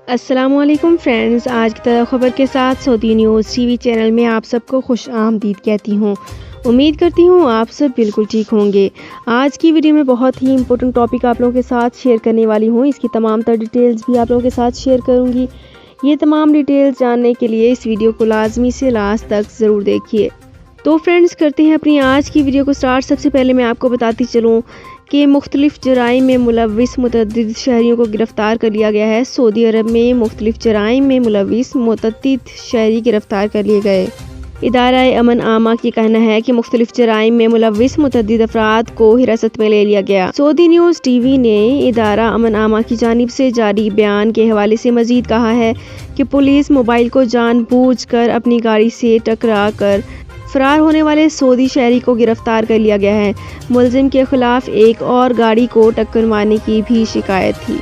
السلام علیکم فرینڈز، آج کی طرح خبر کے ساتھ سعودی نیوز ٹی وی چینل میں آپ سب کو خوش آمدید کہتی ہوں۔ امید کرتی ہوں آپ سب بالکل ٹھیک ہوں گے۔ آج کی ویڈیو میں بہت ہی امپورٹنٹ ٹاپک آپ لوگوں کے ساتھ شیئر کرنے والی ہوں۔ اس کی تمام تر ڈیٹیلز بھی آپ لوگوں کے ساتھ شیئر کروں گی۔ یہ تمام ڈیٹیلز جاننے کے لیے اس ویڈیو کو لازمی سے لاسٹ تک ضرور دیکھیے۔ تو فرینڈز کرتے ہیں اپنی آج کی ویڈیو کو سٹارٹ۔ سب سے پہلے میں آپ کو بتاتی چلوں کہ مختلف جرائم میں ملوث متعدد شہریوں کو گرفتار کر لیا گیا ہے۔ سعودی عرب میں مختلف جرائم میں ملوث متعدد شہری گرفتار کر لیے گئے۔ ادارہ امن عامہ کی کہنا ہے کہ مختلف جرائم میں ملوث متعدد افراد کو حراست میں لے لیا گیا۔ سعودی نیوز ٹی وی نے ادارہ امن عامہ کی جانب سے جاری بیان کے حوالے سے مزید کہا ہے کہ پولیس موبائل کو جان بوجھ کر اپنی گاڑی سے ٹکرا کر فرار ہونے والے سعودی شہری کو گرفتار کر لیا گیا ہے۔ ملزم کے خلاف ایک اور گاڑی کو ٹکر مارنے کی بھی شکایت تھی۔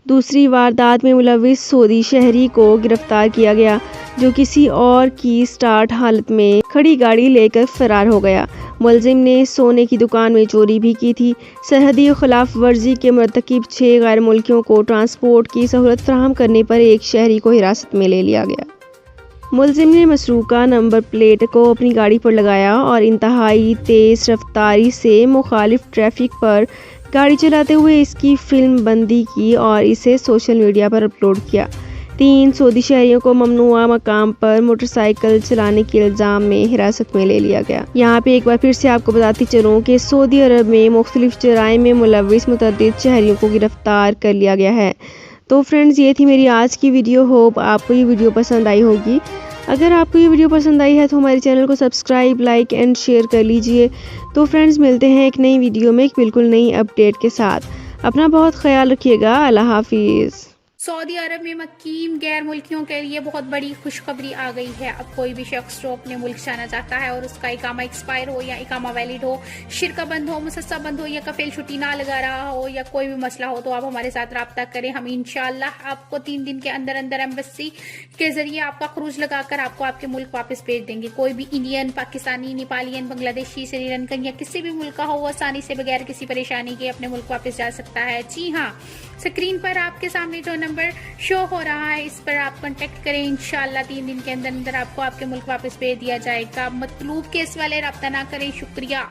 دوسری واردات میں ملوث سعودی شہری کو گرفتار کیا گیا جو کسی اور کی سٹارٹ حالت میں کھڑی گاڑی لے کر فرار ہو گیا۔ ملزم نے سونے کی دکان میں چوری بھی کی تھی۔ سرحدی خلاف ورزی کے مرتکب 6 غیر ملکیوں کو ٹرانسپورٹ کی سہولت فراہم کرنے پر ایک شہری کو حراست میں لے لیا گیا۔ ملزم نے مسروقہ نمبر پلیٹ کو اپنی گاڑی پر لگایا اور انتہائی تیز رفتاری سے مخالف ٹریفک پر گاڑی چلاتے ہوئے اس کی فلم بندی کی اور اسے سوشل میڈیا پر اپلوڈ کیا۔ 3 سعودی شہریوں کو ممنوعہ مقام پر موٹر سائیکل چلانے کے الزام میں حراست میں لے لیا گیا۔ یہاں پہ ایک بار پھر سے آپ کو بتاتی چلوں کہ سعودی عرب میں مختلف جرائم میں ملوث متعدد شہریوں کو گرفتار کر لیا گیا ہے۔ تو فرینڈز یہ تھی میری آج کی ویڈیو۔ ہوپ آپ کو یہ ویڈیو پسند آئی ہوگی۔ اگر آپ کو یہ ویڈیو پسند آئی ہے تو ہمارے چینل کو سبسکرائب، لائک اینڈ شیئر کر لیجئے۔ تو فرینڈز ملتے ہیں ایک نئی ویڈیو میں ایک بالکل نئی اپڈیٹ کے ساتھ۔ اپنا بہت خیال رکھیے گا۔ اللہ حافظ۔ سعودی عرب میں مقیم غیر ملکیوں کے لیے بہت بڑی خوشخبری آ گئی ہے۔ اب کوئی بھی شخص جو اپنے ملک جانا چاہتا ہے اور اس کا اقامہ ایکسپائر ہو یا اقامہ ویلڈ ہو، شرکہ بند ہو، مسسہ بند ہو یا کفیل چھٹی نہ لگا رہا ہو یا کوئی بھی مسئلہ ہو تو آپ ہمارے ساتھ رابطہ کریں۔ ہم انشاءاللہ آپ کو 3 دن کے اندر اندر ایمبیسی کے ذریعے آپ کا خروج لگا کر آپ کو آپ کے ملک واپس بھیج دیں گے۔ کوئی بھی انڈین، پاکستانی، نیپالین، بنگلہ دیشی، سری لنکن یا کسی بھی ملک کا ہو وہ آسانی سے بغیر کسی پریشانی کے اپنے ملک واپس جا سکتا ہے۔ جی ہاں، اسکرین پر آپ کے سامنے جو نمبر شو ہو رہا ہے اس پر آپ کانٹیکٹ کریں۔ انشاءاللہ 3 دن کے اندر اندر آپ کو آپ کے ملک واپس بھیج دیا جائے گا۔ مطلوب کیس والے رابطہ نہ کریں۔ شکریہ۔